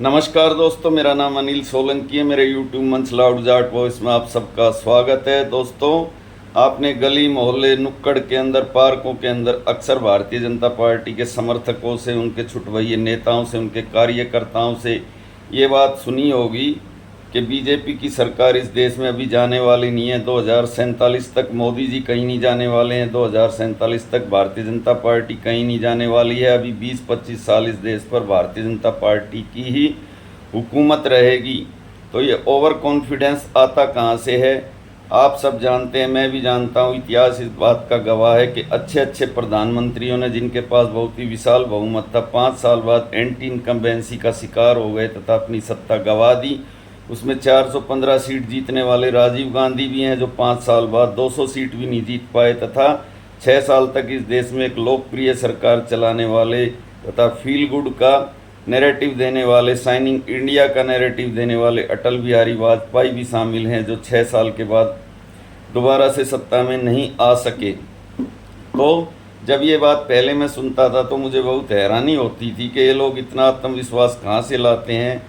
नमस्कार दोस्तों, मेरा नाम अनिल सोलंकी है। मेरे यूट्यूब मंच लाउड जाट वॉइस में आप सबका स्वागत है। दोस्तों, आपने गली मोहल्ले नुक्कड़ के अंदर, पार्कों के अंदर अक्सर भारतीय जनता पार्टी के समर्थकों से, उनके छुटभइये नेताओं से, उनके कार्यकर्ताओं से ये बात सुनी होगी कि बीजेपी की सरकार इस देश में अभी जाने वाली नहीं है। 2047 तक मोदी जी कहीं नहीं जाने वाले हैं। 2047 तक भारतीय जनता पार्टी कहीं नहीं जाने वाली है। अभी 20-25 साल इस देश पर भारतीय जनता पार्टी की ही हुकूमत रहेगी। तो ये ओवर कॉन्फिडेंस आता कहाँ से है? आप सब जानते हैं, मैं भी जानता हूँ। इतिहास इस बात का गवाह है कि अच्छे अच्छे प्रधानमंत्रियों ने, जिनके पास बहुत ही विशाल बहुमत था, 5 साल बाद एंटी इनकम्बेंसी का शिकार हो गए तथा अपनी सत्ता गंवा दी। उसमें 415 सीट जीतने वाले राजीव गांधी भी हैं, जो 5 साल बाद 200 सीट भी नहीं जीत पाए, तथा 6 साल तक इस देश में एक लोकप्रिय सरकार चलाने वाले तथा फील गुड का नैरेटिव देने वाले, शाइनिंग इंडिया का नैरेटिव देने वाले अटल बिहारी वाजपेयी भी शामिल हैं, जो 6 साल के बाद दोबारा से सत्ता में नहीं आ सके। तो जब ये बात पहले मैं सुनता था तो मुझे बहुत हैरानी होती थी कि ये लोग इतना आत्मविश्वास कहाँ से लाते हैं।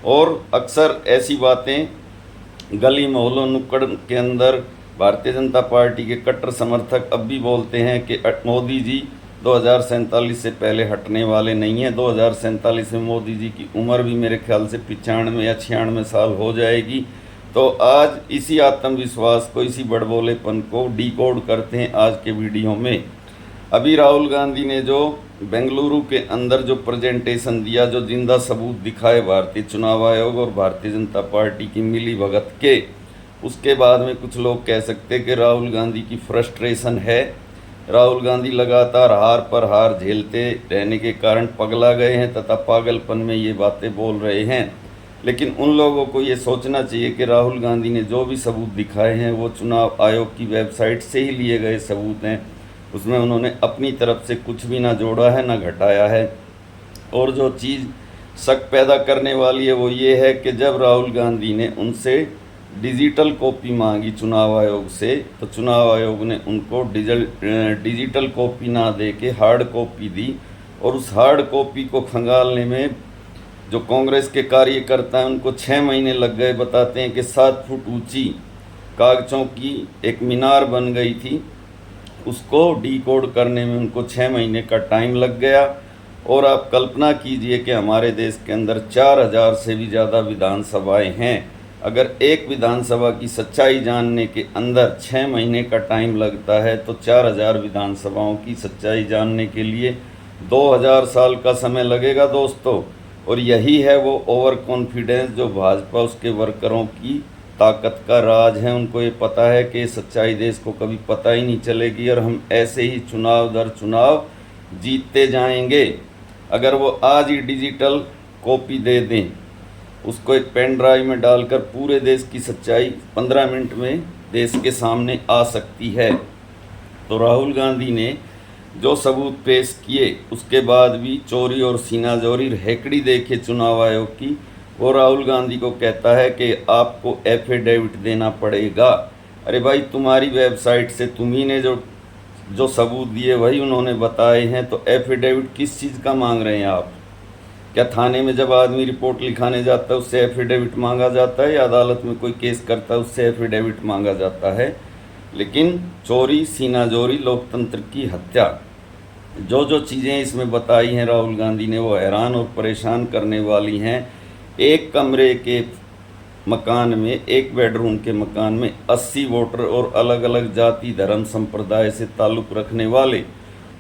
और अक्सर ऐसी बातें गली मोहल्लों नुक्कड़ के अंदर भारतीय जनता पार्टी के कट्टर समर्थक अब भी बोलते हैं कि मोदी जी 2047 से पहले हटने वाले नहीं हैं। 2047 में मोदी जी की उम्र भी मेरे ख्याल से 95 या 96 साल हो जाएगी। तो आज इसी आत्मविश्वास को, इसी बड़बोलेपन को डिकोड करते हैं आज के वीडियो में। अभी राहुल गांधी ने जो बेंगलुरु के अंदर जो प्रेजेंटेशन दिया, जो जिंदा सबूत दिखाए भारतीय चुनाव आयोग और भारतीय जनता पार्टी की मिली भगत के, उसके बाद में कुछ लोग कह सकते हैं कि राहुल गांधी की फ्रस्ट्रेशन है। राहुल गांधी लगातार हार पर हार झेलते रहने के कारण पगला गए हैं तथा पागलपन में ये बातें बोल रहे हैं। लेकिन उन लोगों को ये सोचना चाहिए कि राहुल गांधी ने जो भी सबूत दिखाए हैं वो चुनाव आयोग की वेबसाइट से ही लिए गए सबूत हैं। उसमें उन्होंने अपनी तरफ से कुछ भी ना जोड़ा है ना घटाया है। और जो चीज़ शक पैदा करने वाली है वो ये है कि जब राहुल गांधी ने उनसे डिजिटल कॉपी मांगी चुनाव आयोग से, तो चुनाव आयोग ने उनको डिजिटल कॉपी ना दे के हार्ड कॉपी दी। और उस हार्ड कॉपी को खंगालने में जो कांग्रेस के कार्यकर्ता हैं उनको 6 महीने लग गए। बताते हैं कि 7 फुट ऊंची कागजों की एक मीनार बन गई थी, उसको डिकोड करने में उनको 6 महीने का टाइम लग गया। और आप कल्पना कीजिए कि हमारे देश के अंदर 4000 से भी ज़्यादा विधानसभाएं हैं। अगर एक विधानसभा की सच्चाई जानने के अंदर 6 महीने का टाइम लगता है, तो 4000 विधानसभाओं की सच्चाई जानने के लिए 2000 साल का समय लगेगा दोस्तों। और यही है वो ओवर कॉन्फिडेंस जो भाजपा, उसके वर्करों की ताकत का राज है। उनको ये पता है कि सच्चाई देश को कभी पता ही नहीं चलेगी और हम ऐसे ही चुनाव दर चुनाव जीतते जाएंगे। अगर वो आज ही डिजिटल कॉपी दे दें, उसको एक पेन ड्राइव में डालकर, पूरे देश की सच्चाई 15 मिनट में देश के सामने आ सकती है। तो राहुल गांधी ने जो सबूत पेश किए, उसके बाद भी चोरी और सीनाजोरी हेकड़ी देखे चुनाव आयोग की, वो राहुल गांधी को कहता है कि आपको एफिडेविट देना पड़ेगा। अरे भाई, तुम्हारी वेबसाइट से तुम्ही ने जो सबूत दिए वही उन्होंने बताए हैं, तो एफिडेविट किस चीज़ का मांग रहे हैं आप? क्या थाने में जब आदमी रिपोर्ट लिखाने जाता है उससे एफिडेविट मांगा जाता है, या अदालत में कोई केस करता है उससे एफिडेविट मांगा जाता है? लेकिन चोरी, सीनाजोरी, लोकतंत्र की हत्या, जो जो चीज़ें इसमें बताई हैं राहुल गांधी ने, वो हैरान और परेशान करने वाली हैं। एक कमरे के मकान में, एक बेडरूम के मकान में 80 वोटर और अलग अलग जाति, धर्म, संप्रदाय से ताल्लुक़ रखने वाले।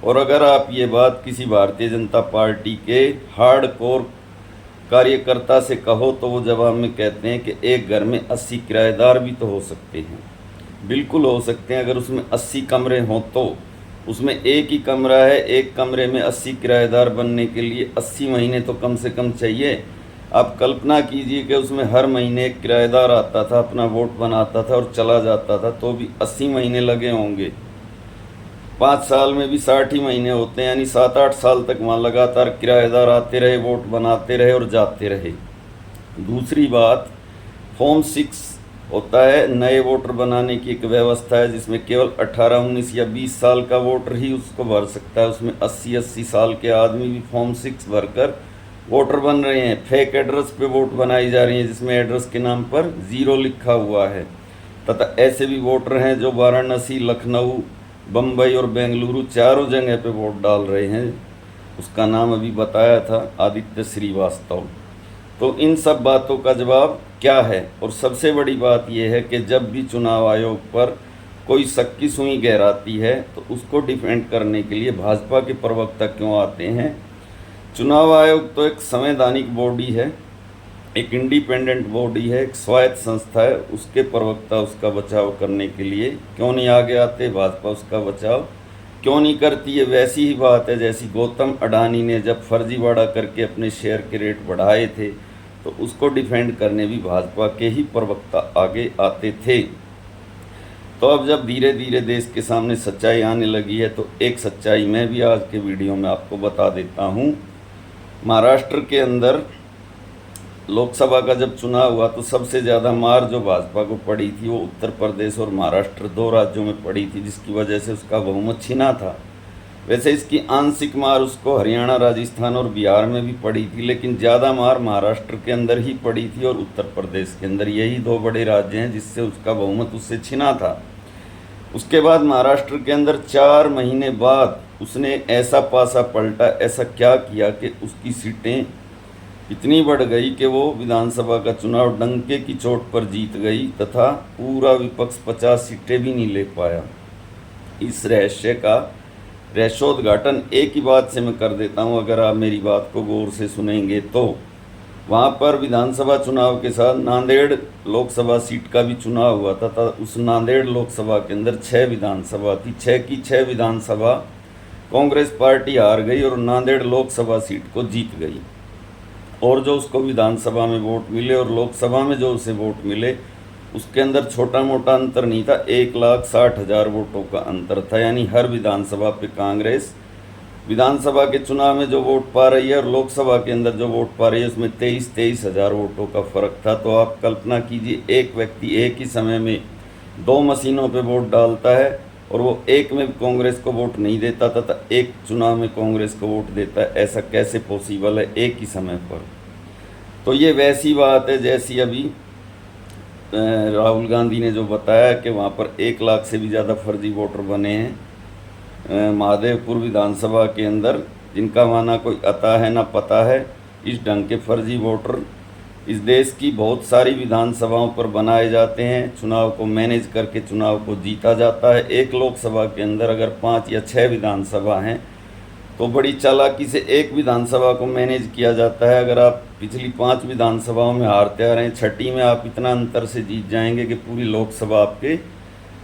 और अगर आप ये बात किसी भारतीय जनता पार्टी के हार्ड कोर कार्यकर्ता से कहो तो वो जवाब में कहते हैं कि एक घर में 80 किराएदार भी तो हो सकते हैं। बिल्कुल हो सकते हैं, अगर उसमें 80 कमरे हों तो। उसमें एक ही कमरा है, एक कमरे में 80 किराएदार बनने के लिए 80 महीने तो कम से कम चाहिए। आप कल्पना कीजिए कि उसमें हर महीने एक किराएदार आता था, अपना वोट बनाता था और चला जाता था, तो भी 80 महीने लगे होंगे। 5 साल में भी 60 ही महीने होते हैं, यानी 7-8 साल तक वहाँ लगातार किराएदार आते रहे, वोट बनाते रहे और जाते रहे। दूसरी बात, फॉर्म 6 होता है, नए वोटर बनाने की एक व्यवस्था है जिसमें केवल 18, 19 या 20 साल का वोटर ही उसको भर सकता है। उसमें 80-80 साल के आदमी भी फॉर्म 6 भरकर वोटर बन रहे हैं, फेक एड्रेस पे वोट बनाई जा रही है जिसमें एड्रेस के नाम पर 0 लिखा हुआ है। तथा ऐसे भी वोटर हैं जो वाराणसी, लखनऊ, बम्बई और बेंगलुरु चारों जगह पे वोट डाल रहे हैं। उसका नाम अभी बताया था, आदित्य श्रीवास्तव। तो इन सब बातों का जवाब क्या है? और सबसे बड़ी बात यह है कि जब भी चुनाव आयोग पर कोई शक की सुई गहराती है तो उसको डिफेंड करने के लिए भाजपा के प्रवक्ता क्यों आते हैं? चुनाव आयोग तो एक संवैधानिक बॉडी है, एक इंडिपेंडेंट बॉडी है, एक स्वायत्त संस्था है। उसके प्रवक्ता उसका बचाव करने के लिए क्यों नहीं आगे आते? भाजपा उसका बचाव क्यों नहीं करती है? वैसी ही बात है जैसी गौतम अडानी ने जब फर्जीवाड़ा करके अपने शेयर के रेट बढ़ाए थे तो उसको डिफेंड करने भी भाजपा के ही प्रवक्ता आगे आते थे। तो अब जब धीरे धीरे देश के सामने सच्चाई आने लगी है तो एक सच्चाई मैं भी आज के वीडियो में आपको बता देता हूँ। महाराष्ट्र के अंदर लोकसभा का जब चुनाव हुआ तो सबसे ज़्यादा मार जो भाजपा को पड़ी थी वो उत्तर प्रदेश और महाराष्ट्र 2 राज्यों में पड़ी थी, जिसकी वजह से उसका बहुमत छिना था। वैसे इसकी आंशिक मार उसको हरियाणा, राजस्थान और बिहार में भी पड़ी थी, लेकिन ज़्यादा मार महाराष्ट्र के अंदर ही पड़ी थी और उत्तर प्रदेश के अंदर। यही 2 बड़े राज्य हैं जिससे उसका बहुमत उससे छिना था। उसके बाद महाराष्ट्र के अंदर 4 महीने बाद उसने ऐसा पासा पलटा, ऐसा क्या किया कि उसकी सीटें इतनी बढ़ गई कि वो विधानसभा का चुनाव डंके की चोट पर जीत गई तथा पूरा विपक्ष 50 सीटें भी नहीं ले पाया। इस रहस्य का रहस्योद्घाटन एक ही बात से मैं कर देता हूँ, अगर आप मेरी बात को गौर से सुनेंगे तो। वहाँ पर विधानसभा चुनाव के साथ नांदेड़ लोकसभा सीट का भी चुनाव हुआ था। उस नांदेड़ लोकसभा के अंदर 6 विधानसभा थी, 6 की 6 विधानसभा कांग्रेस पार्टी हार गई और नांदेड़ लोकसभा सीट को जीत गई। और जो उसको विधानसभा में वोट मिले और लोकसभा में जो उसे वोट मिले उसके अंदर छोटा मोटा अंतर नहीं था, 1,60,000 वोटों का अंतर था। यानी हर विधानसभा पे कांग्रेस विधानसभा के चुनाव में जो वोट पा रही है और लोकसभा के अंदर जो वोट पा रही है उसमें 23,000 वोटों का फर्क था। तो आप कल्पना कीजिए, एक व्यक्ति एक ही समय में 2 मशीनों पे वोट डालता है और वो एक में कांग्रेस को वोट नहीं देता तथा एक चुनाव में कांग्रेस को वोट देता है। ऐसा कैसे पॉसिबल है एक ही समय पर? तो ये वैसी बात है जैसी अभी राहुल गांधी ने जो बताया कि वहाँ पर 1 लाख से भी ज़्यादा फर्जी वोटर बने हैं महादेवपुर विधानसभा के अंदर, जिनका माना कोई अता है ना पता है। इस ढंग के फर्जी वोटर इस देश की बहुत सारी विधानसभाओं पर बनाए जाते हैं। चुनाव को मैनेज करके चुनाव को जीता जाता है। एक लोकसभा के अंदर अगर 5 या 6 विधानसभा हैं तो बड़ी चालाकी से एक विधानसभा को मैनेज किया जाता है। अगर आप पिछली 5 विधानसभाओं में हारते आ रहे हैं, 6ठी में आप इतना अंतर से जीत जाएंगे कि पूरी लोकसभा आपके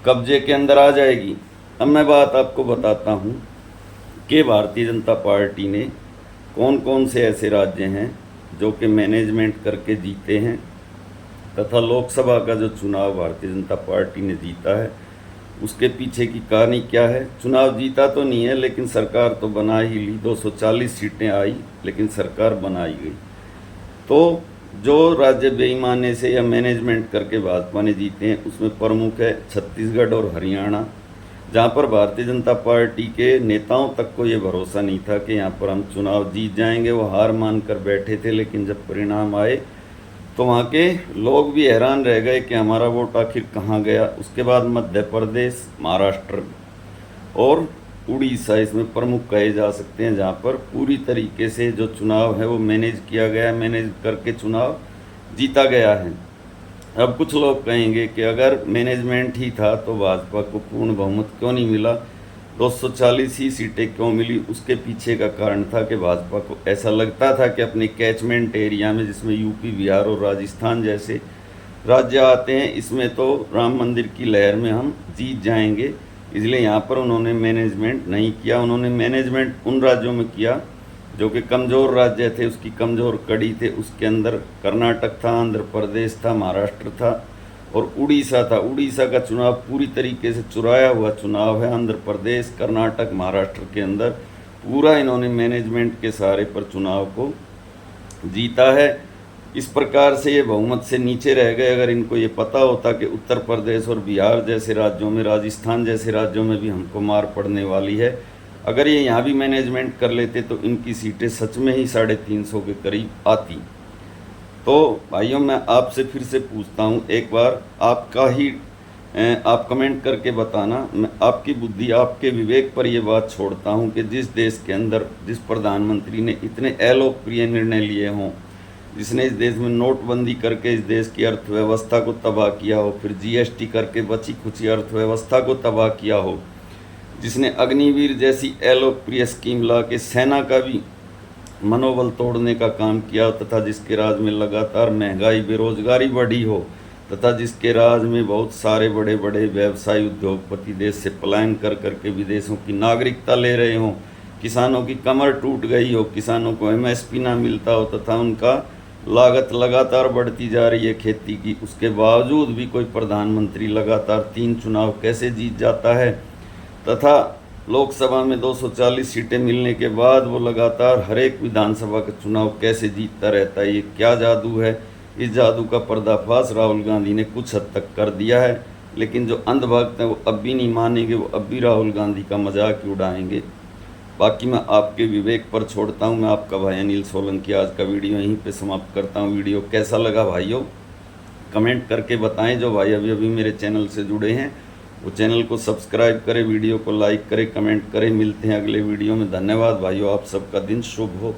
कब्जे के अंदर आ जाएगी। अब मैं बात आपको बताता हूँ कि भारतीय जनता पार्टी ने कौन कौन से ऐसे राज्य हैं जो कि मैनेजमेंट करके जीते हैं तथा लोकसभा का जो चुनाव भारतीय जनता पार्टी ने जीता है उसके पीछे की कहानी क्या है। चुनाव जीता तो नहीं है लेकिन सरकार तो बना ही ली, 240 सीटें आई लेकिन सरकार बनाई गई। तो जो राज्य बेईमानी से या मैनेजमेंट करके भाजपा ने जीते हैं उसमें प्रमुख है छत्तीसगढ़ और हरियाणा, जहाँ पर भारतीय जनता पार्टी के नेताओं तक को ये भरोसा नहीं था कि यहाँ पर हम चुनाव जीत जाएंगे। वो हार मान कर बैठे थे, लेकिन जब परिणाम आए तो वहाँ के लोग भी हैरान रह गए कि हमारा वोट आखिर कहाँ गया। उसके बाद मध्य प्रदेश, महाराष्ट्र और उड़ीसा इसमें प्रमुख कहे जा सकते हैं, जहाँ पर पूरी तरीके से जो चुनाव है वो मैनेज किया गया, मैनेज करके चुनाव जीता गया है। अब कुछ लोग कहेंगे कि अगर मैनेजमेंट ही था तो भाजपा को पूर्ण बहुमत क्यों नहीं मिला, 240 ही सीटें क्यों मिली? उसके पीछे का कारण था कि भाजपा को ऐसा लगता था कि अपने कैचमेंट एरिया में, जिसमें यूपी, बिहार और राजस्थान जैसे राज्य आते हैं, इसमें तो राम मंदिर की लहर में हम जीत जाएंगे, इसलिए यहाँ पर उन्होंने मैनेजमेंट नहीं किया। उन्होंने मैनेजमेंट उन राज्यों में किया जो कि कमज़ोर राज्य थे, उसकी कमज़ोर कड़ी थे। उसके अंदर कर्नाटक था, आंध्र प्रदेश था, महाराष्ट्र था और उड़ीसा था। उड़ीसा का चुनाव पूरी तरीके से चुराया हुआ चुनाव है। आंध्र प्रदेश, कर्नाटक, महाराष्ट्र के अंदर पूरा इन्होंने मैनेजमेंट के सहारे पर चुनाव को जीता है। इस प्रकार से ये बहुमत से नीचे रह गए। अगर इनको ये पता होता कि उत्तर प्रदेश और बिहार जैसे राज्यों में, राजस्थान जैसे राज्यों में भी हमको मार पड़ने वाली है, अगर ये यहाँ भी मैनेजमेंट कर लेते तो इनकी सीटें सच में ही 350 के करीब आती। तो भाइयों मैं आपसे फिर से पूछता हूँ एक बार, आपका ही आप कमेंट करके बताना। मैं आपकी बुद्धि आपके विवेक पर ये बात छोड़ता हूँ कि जिस देश के अंदर जिस प्रधानमंत्री ने इतने अलोकप्रिय निर्णय लिए हों, जिसने इस देश में नोटबंदी करके इस देश की अर्थव्यवस्था को तबाह किया हो, फिर जीएसटी करके बची खुची अर्थव्यवस्था को तबाह किया हो, जिसने अग्निवीर जैसी अलोकप्रिय स्कीम ला के सेना का भी मनोबल तोड़ने का काम किया, तथा जिसके राज में लगातार महंगाई बेरोजगारी बढ़ी हो, तथा जिसके राज में बहुत सारे बड़े बड़े व्यवसायी उद्योगपति देश से पलायन कर करके विदेशों की नागरिकता ले रहे हों, किसानों की कमर टूट गई हो, किसानों को एमएसपी ना मिलता हो, तथा उनका लागत लगातार बढ़ती जा रही है खेती की, उसके बावजूद भी कोई प्रधानमंत्री लगातार 3 चुनाव कैसे जीत जाता है, तथा लोकसभा में 240 सीटें मिलने के बाद वो लगातार हर एक विधानसभा का चुनाव कैसे जीतता रहता है। ये क्या जादू है? इस जादू का पर्दाफाश राहुल गांधी ने कुछ हद तक कर दिया है, लेकिन जो अंधभक्त हैं वो अब भी नहीं मानेंगे, वो अब भी राहुल गांधी का मजाक ही उड़ाएंगे। बाकी मैं आपके विवेक पर छोड़ता हूँ। मैं आपका भाई अनिल सोलंकी आज का वीडियो यहीं पे समाप्त करता हूँ। वीडियो कैसा लगा भाइयों कमेंट करके बताएं। जो भाई अभी अभी मेरे चैनल से जुड़े हैं वो चैनल को सब्सक्राइब करें, वीडियो को लाइक करें, कमेंट करें। मिलते हैं अगले वीडियो में। धन्यवाद भाइयों, आप सबका दिन शुभ हो।